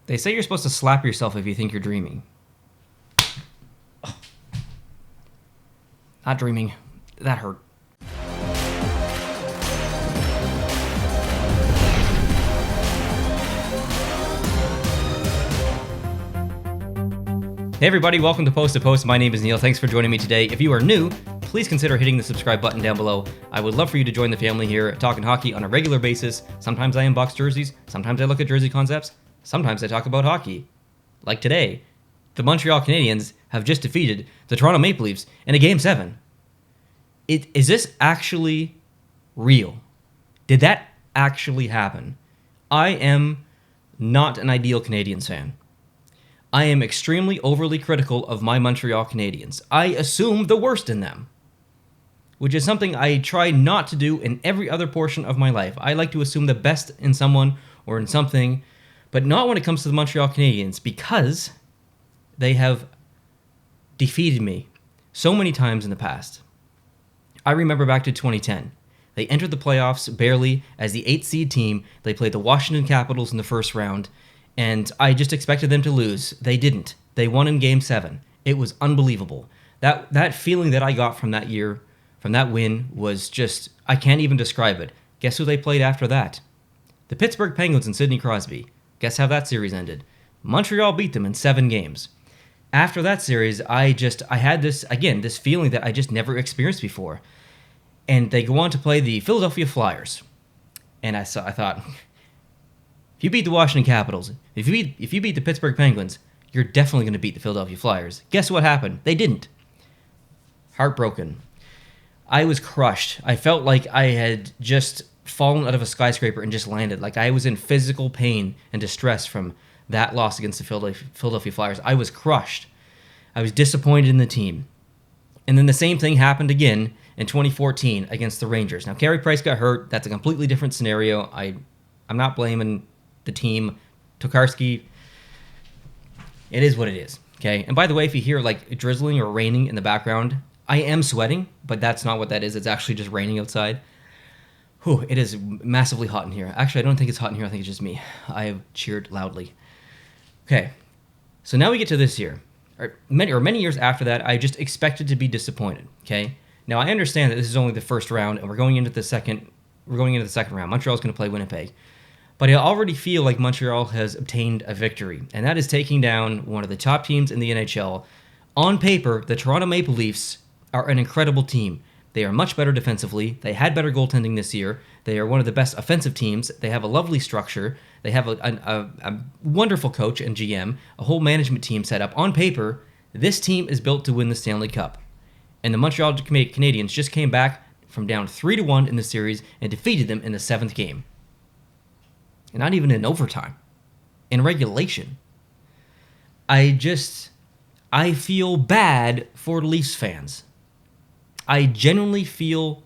They say you're supposed to slap yourself if you think you're dreaming. Not dreaming. That hurt. Hey everybody, welcome to Post to Post. My name is Neil. Thanks for joining me today. If you are new, please consider hitting the subscribe button down below. I would love for you to join the family here, talking hockey on a regular basis. Sometimes I unbox jerseys, sometimes I look at jersey concepts, sometimes I talk about hockey. Like today, the Montreal Canadiens have just defeated the Toronto Maple Leafs in a Game 7. Is this actually real? Did that actually happen? I am not an ideal Canadiens fan. I am extremely overly critical of my Montreal Canadiens. I assume the worst in them, which is something I try not to do in every other portion of my life. I like to assume the best in someone or in something, but not when it comes to the Montreal Canadiens, because they have defeated me so many times in the past. I remember back to 2010. They entered the playoffs barely as the 8th seed team. They played the Washington Capitals in the first round, and I just expected them to lose. They didn't. They won in Game 7. It was unbelievable. That feeling that I got from that year, from that win, was just, I can't even describe it. Guess who they played after that? The Pittsburgh Penguins and Sidney Crosby. Guess how that series ended? Montreal beat them in 7 games. After that series, I had this feeling that I just never experienced before. And they go on to play the Philadelphia Flyers. And I thought, if you beat the Washington Capitals, if you beat the Pittsburgh Penguins, you're definitely going to beat the Philadelphia Flyers. Guess what happened? They didn't. Heartbroken. I was crushed. I felt like I had just fallen out of a skyscraper and just landed. Like I was in physical pain and distress from that loss against the Philadelphia Flyers. I was crushed. I was disappointed in the team. And then the same thing happened again in 2014 against the Rangers. Now, Carey Price got hurt. That's a completely different scenario. I'm not blaming the team. Tokarski, it is what it is, okay? And by the way, if you hear like drizzling or raining in the background, I am sweating, but that's not what that is. It's actually just raining outside. Whew, it is massively hot in here. Actually, I don't think it's hot in here. I think it's just me. I have cheered loudly. Okay, so now we get to this year. Many years after that, I just expected to be disappointed, okay? Now, I understand that this is only the first round, and we're going into the second round. Montreal's going to play Winnipeg. But I already feel like Montreal has obtained a victory, and that is taking down one of the top teams in the NHL. On paper, the Toronto Maple Leafs are an incredible team. They are much better defensively. They had better goaltending this year. They are one of the best offensive teams. They have a lovely structure. They have a wonderful coach and GM, a whole management team set up. On paper, this team is built to win the Stanley Cup. And the Montreal Canadiens just came back from down 3-1 in the series and defeated them in the 7th game. And not even in overtime. In regulation. I feel bad for Leafs fans. I genuinely feel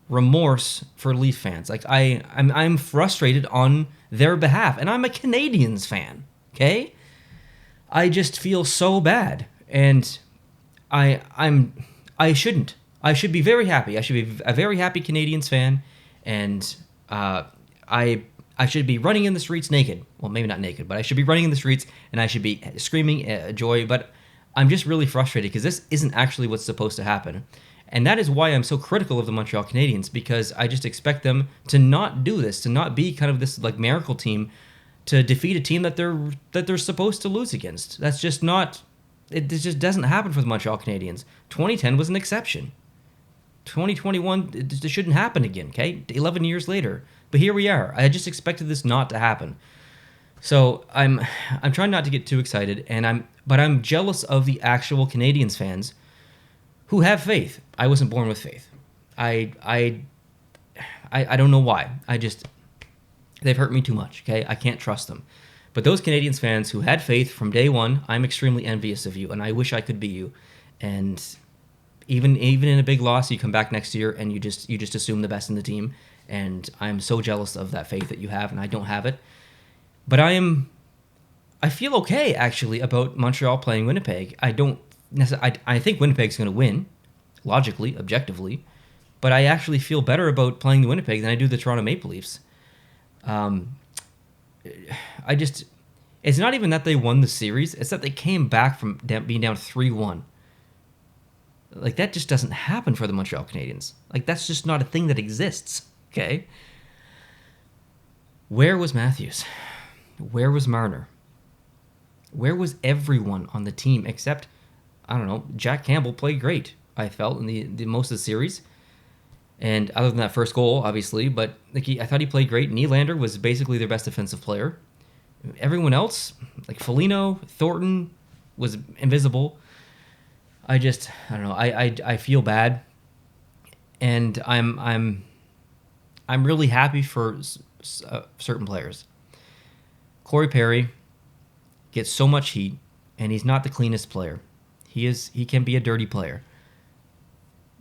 remorse for Leaf fans. Like I'm frustrated on their behalf, and I'm a Canadiens fan. Okay, I just feel so bad, and I shouldn't. I should be very happy. I should be a very happy Canadiens fan, and I should be running in the streets naked. Well, maybe not naked, but I should be running in the streets, and I should be screaming joy. But I'm just really frustrated because this isn't actually what's supposed to happen. And that is why I'm so critical of the Montreal Canadiens, because I just expect them to not do this, to not be kind of this like miracle team to defeat a team that they're supposed to lose against. That's just not, it just doesn't happen for the Montreal Canadiens. 2010 was an exception. 2021, it shouldn't happen again, okay? 11 years later. But here we are. I just expected this not to happen. So I'm trying not to get too excited, but I'm jealous of the actual Canadiens fans who have faith. I wasn't born with faith. I don't know why. They've hurt me too much, okay? I can't trust them. But those Canadiens fans who had faith from day one, I'm extremely envious of you, and I wish I could be you. And even in a big loss, you come back next year and you just assume the best in the team. And I'm so jealous of that faith that you have, and I don't have it. But I feel okay actually about Montreal playing Winnipeg. I think Winnipeg's going to win, logically, objectively, but I actually feel better about playing the Winnipeg than I do the Toronto Maple Leafs. It's not even that they won the series. It's that they came back from being down 3-1. Like, that just doesn't happen for the Montreal Canadiens. Like, that's just not a thing that exists, okay? Where was Matthews? Where was Marner? Where was everyone on the team except, I don't know, Jack Campbell played great, I felt, in the most of the series. And other than that first goal, obviously, but like I thought he played great. Nylander was basically their best defensive player. Everyone else, like Foligno, Thornton, was invisible. I don't know. I feel bad, and I'm really happy for certain players. Corey Perry gets so much heat, and he's not the cleanest player. He can be a dirty player.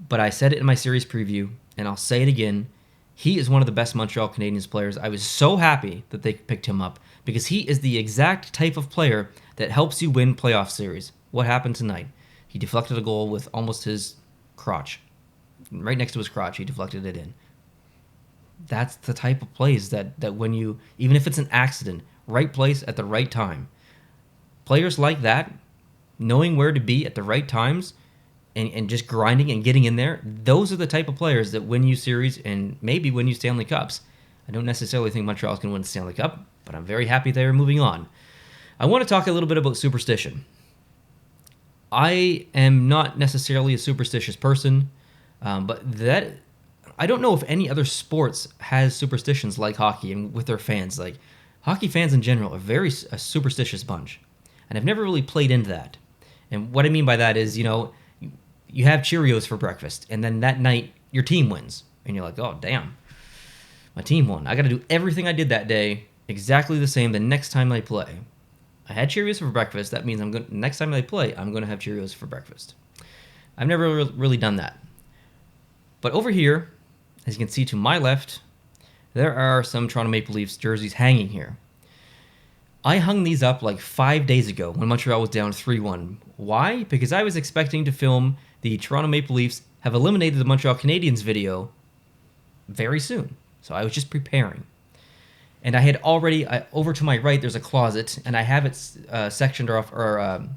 But I said it in my series preview, and I'll say it again. He is one of the best Montreal Canadiens players. I was so happy that they picked him up because he is the exact type of player that helps you win playoff series. What happened tonight? He deflected a goal with almost his crotch. Right next to his crotch, he deflected it in. That's the type of plays that when you, even if it's an accident, right place at the right time. Players like that, knowing where to be at the right times, and just grinding and getting in there, those are the type of players that win you series and maybe win you Stanley Cups. I don't necessarily think Montreal's going to win the Stanley Cup, but I'm very happy they're moving on. I want to talk a little bit about superstition. I am not necessarily a superstitious person, but that I don't know if any other sports has superstitions like hockey and with their fans. Like, hockey fans in general are a superstitious bunch, and I've never really played into that. And what I mean by that is, you have Cheerios for breakfast, and then that night your team wins, and you're like, oh damn, my team won. I got to do everything I did that day exactly the same the next time they play. I had Cheerios for breakfast. That means next time they play, I'm going to have Cheerios for breakfast. I've never really done that. But over here, as you can see to my left, there are some Toronto Maple Leafs jerseys hanging here. I hung these up like 5 days ago when Montreal was down 3-1. Why? Because I was expecting to film the Toronto Maple Leafs have eliminated the Montreal Canadiens video very soon. So I was just preparing. And I had already, over to my right, there's a closet, and I have it sectioned off or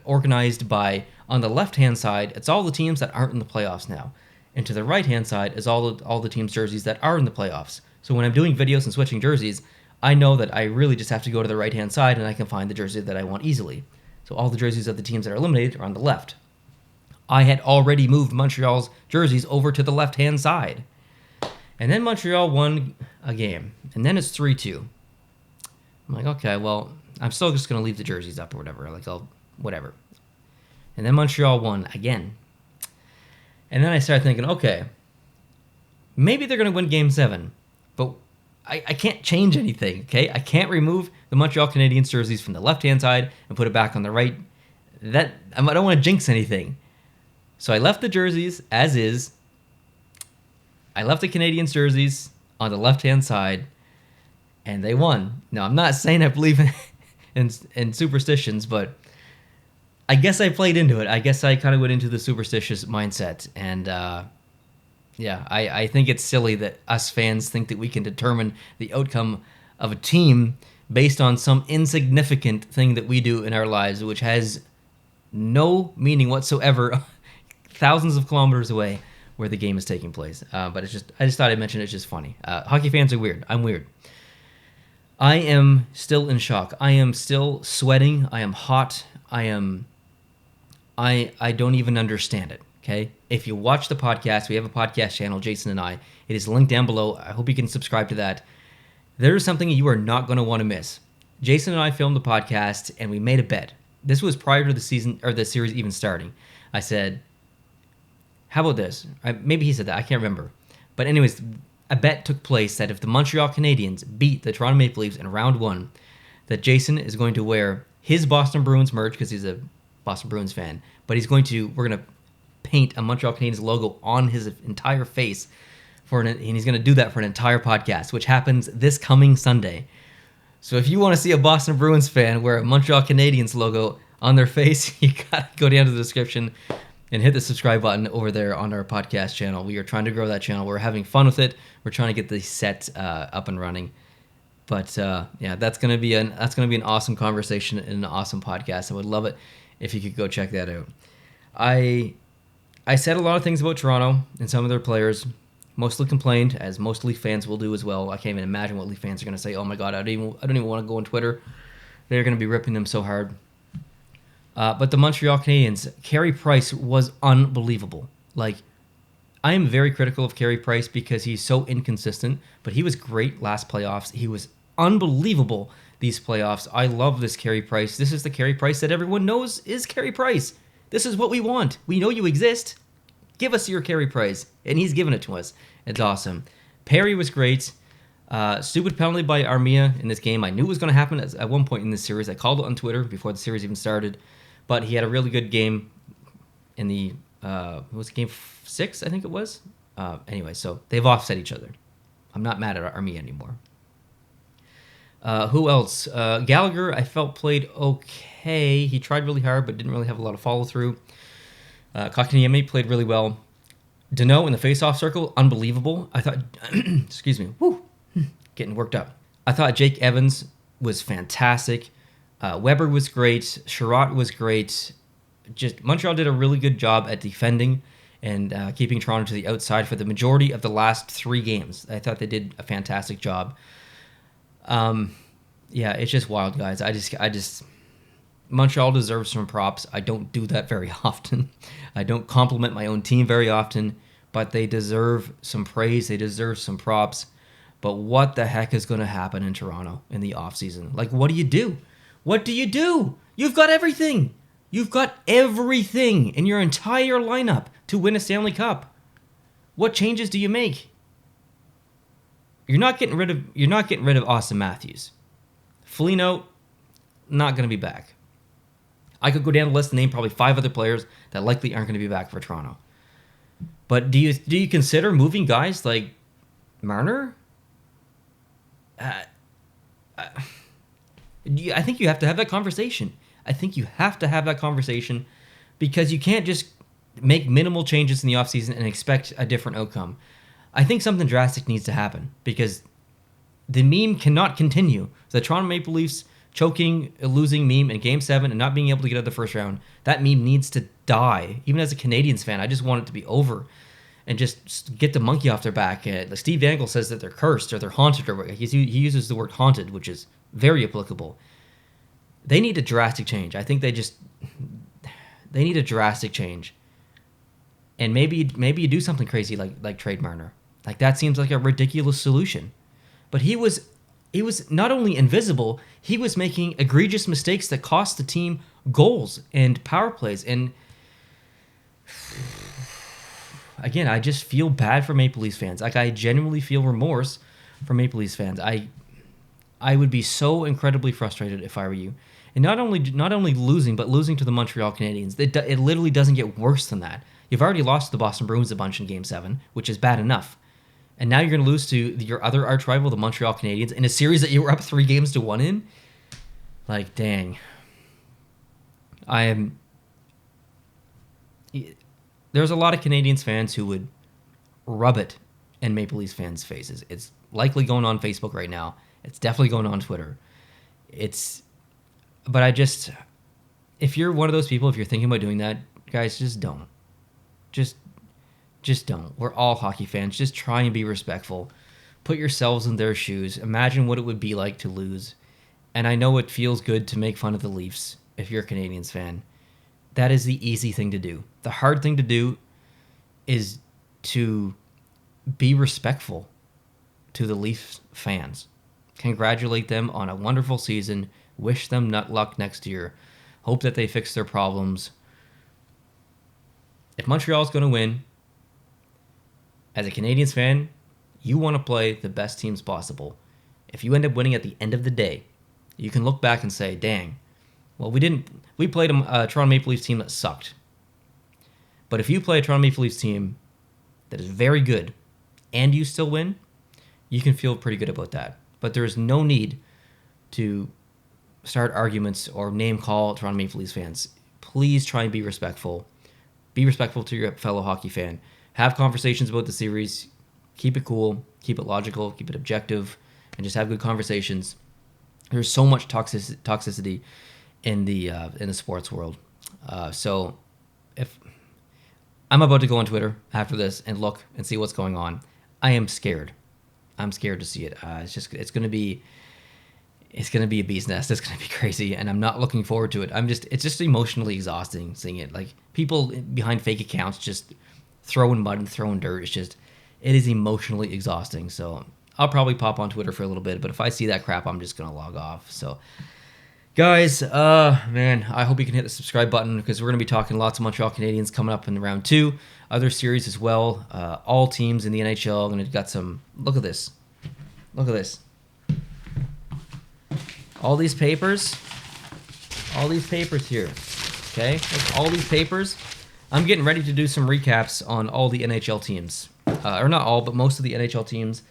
organized by, on the left-hand side, it's all the teams that aren't in the playoffs now. And to the right-hand side is all the teams' jerseys that are in the playoffs. So when I'm doing videos and switching jerseys, I know that I really just have to go to the right-hand side and I can find the jersey that I want easily. So all the jerseys of the teams that are eliminated are on the left. I had already moved Montreal's jerseys over to the left-hand side. And then Montreal won a game. And then it's 3-2. I'm like, okay, well, I'm still just going to leave the jerseys up or whatever. Like, whatever. And then Montreal won again. And then I started thinking, okay, maybe they're going to win Game 7. But I can't change anything, okay? I can't remove the Montreal Canadiens jerseys from the left-hand side and put it back on the right. I don't want to jinx anything. So I left the jerseys as is. I left the Canadiens jerseys on the left-hand side, and they won. Now, I'm not saying I believe in superstitions, but I guess I played into it. I guess I kind of went into the superstitious mindset, and I think it's silly that us fans think that we can determine the outcome of a team based on some insignificant thing that we do in our lives, which has no meaning whatsoever thousands of kilometers away where the game is taking place. But I just thought I'd mention it's just funny. Hockey fans are weird. I'm weird. I am still in shock. I am still sweating. I am hot. I don't even understand it. Okay? If you watch the podcast, we have a podcast channel, Jason and I. It is linked down below. I hope you can subscribe to that. There is something you are not going to want to miss. Jason and I filmed the podcast, and we made a bet. This was prior to the season or the series even starting. I said, how about this? Maybe he said that. I can't remember. But anyways, a bet took place that if the Montreal Canadiens beat the Toronto Maple Leafs in round 1, that Jason is going to wear his Boston Bruins merch because he's a Boston Bruins fan. But we're going to paint a Montreal Canadiens logo on his entire face and he's going to do that for an entire podcast, which happens this coming Sunday. So if you want to see a Boston Bruins fan wear a Montreal Canadiens logo on their face, you got to go down to the description and hit the subscribe button over there on our podcast channel. We are trying to grow that channel. We're having fun with it. We're trying to get the set up and running. But yeah, that's gonna be an awesome conversation and an awesome podcast. I would love it if you could go check that out. I said a lot of things about Toronto and some of their players. Mostly complained, as most Leaf fans will do as well. I can't even imagine what Leaf fans are gonna say. Oh my God, I don't even want to go on Twitter. They're gonna be ripping them so hard. But the Montreal Canadiens, Carey Price was unbelievable. Like, I am very critical of Carey Price because he's so inconsistent, but he was great last playoffs. He was unbelievable these playoffs. I love this Carey Price. This is the Carey Price that everyone knows is Carey Price. This is what we want. We know you exist. Give us your Carey Price. And he's giving it to us. It's awesome. Perry was great. Stupid penalty by Armia in this game. I knew it was going to happen at one point in this series. I called it on Twitter before the series even started. But he had a really good game in the... it was game 6, I think it was. Anyway, so they've offset each other. I'm not mad at Armia anymore. Who else? Gallagher, I felt played okay. He tried really hard, but didn't really have a lot of follow-through. Kotkaniemi played really well. Deneau in the face-off circle, unbelievable. I thought... excuse me. Woo, getting worked up. I thought Jake Evans was fantastic. Weber was great. Sherratt was great. Just Montreal did a really good job at defending and keeping Toronto to the outside for the majority of the last 3 games. I thought they did a fantastic job. Yeah, it's just wild, guys. I just Montreal deserves some props. I don't do that very often. I don't compliment my own team very often, but they deserve some praise. They deserve some props. But what the heck is going to happen in Toronto in the offseason? Like, what do you do? What do you do? You've got everything. You've got everything in your entire lineup to win a Stanley Cup. What changes do you make? You're not getting rid of Austin Matthews. Foligno, not going to be back. I could go down the list and name probably 5 other players that likely aren't going to be back for Toronto. But do you consider moving guys like Marner? I think you have to have that conversation. I think you have to have that conversation because you can't just make minimal changes in the offseason and expect a different outcome. I think something drastic needs to happen because the meme cannot continue. The Toronto Maple Leafs choking, losing meme in Game 7 and not being able to get out of the first round, that meme needs to die. Even as a Canadiens fan, I just want it to be over and just get the monkey off their back. Steve Dangle says that they're cursed or they're haunted, or he uses the word haunted, which is very applicable. They need a drastic change. I think they need a drastic change. And maybe you do something crazy like trade Marner. Like, that seems like a ridiculous solution. But he was not only invisible, he was making egregious mistakes that cost the team goals and power plays. And again, I just feel bad for Maple Leafs fans. Like, I genuinely feel remorse for Maple Leafs fans. I would be so incredibly frustrated if I were you. And not only losing, but losing to the Montreal Canadiens. It literally doesn't get worse than that. You've already lost to the Boston Bruins a bunch in Game 7, which is bad enough. And now you're going to lose to your other arch rival, the Montreal Canadiens, in a series that you were up 3-1 in? Like, dang. There's a lot of Canadiens fans who would rub it in Maple Leafs fans' faces. It's likely going on Facebook right now. It's definitely going on Twitter. But if you're one of those people, if you're thinking about doing that, guys, just don't. Just don't. We're all hockey fans. Just try and be respectful. Put yourselves in their shoes. Imagine what it would be like to lose. And I know it feels good to make fun of the Leafs if you're a Canadiens fan. That is the easy thing to do. The hard thing to do is to be respectful to the Leafs fans. Congratulate them on a wonderful season. Wish them luck next year. Hope that they fix their problems. If Montreal's going to win, as a Canadiens fan, you want to play the best teams possible. If you end up winning at the end of the day, you can look back and say, dang, well, we played a Toronto Maple Leafs team that sucked. But if you play a Toronto Maple Leafs team that is very good and you still win, you can feel pretty good about that. But there is no need to start arguments or name call Toronto Maple Leafs fans. Please try and be respectful. Be respectful to your fellow hockey fan. Have conversations about the series. Keep it cool. Keep it logical. Keep it objective. and just have good conversations. There's so much toxicity in the sports world. So if I'm about to go on Twitter after this and look and see what's going on, I am scared. I'm scared to see it. It's going to be a bee's nest. It's going to be crazy, and I'm not looking forward to it. It's just emotionally exhausting seeing it. Like, people behind fake accounts just throwing mud and throwing dirt. It is emotionally exhausting. So I'll probably pop on Twitter for a little bit, but if I see that crap, I'm just going to log off. So, guys, man, I hope you can hit the subscribe button, because we're going to be talking lots of Montreal Canadiens coming up in round 2. Other series as well. All teams in the NHL. Going to got some. Look at this. Look at this. All these papers here. Okay, look, all these papers. I'm getting ready to do some recaps on all the NHL teams, or not all, but most of the NHL teams.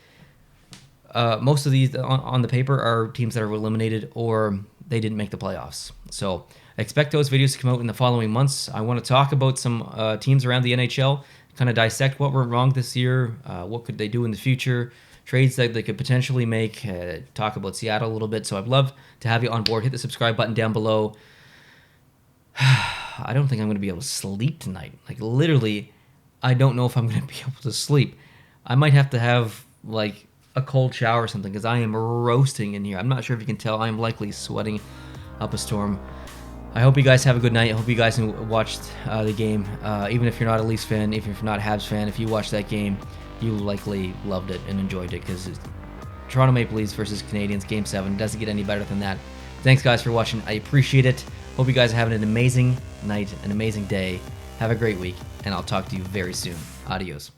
Most of these on the paper are teams that are eliminated or they didn't make the playoffs. So expect those videos to come out in the following months. I want to talk about some teams around the NHL, kind of dissect what went wrong this year, what could they do in the future, trades that they could potentially make, talk about Seattle a little bit. So I'd love to have you on board. Hit the subscribe button down below. I don't think I'm going to be able to sleep tonight. Like, literally, I don't know if I'm going to be able to sleep. I might have to have, like, a cold shower or something, because I am roasting in here. I'm not sure if you can tell. I am likely sweating up a storm. I hope you guys have a good night. I hope you guys watched the game. Even if you're not a Leafs fan, even if you're not a Habs fan, if you watched that game, you likely loved it and enjoyed it, because Toronto Maple Leafs versus Canadiens Game 7 doesn't get any better than that. Thanks, guys, for watching. I appreciate it. Hope you guys are having an amazing night, an amazing day. Have a great week, and I'll talk to you very soon. Adios.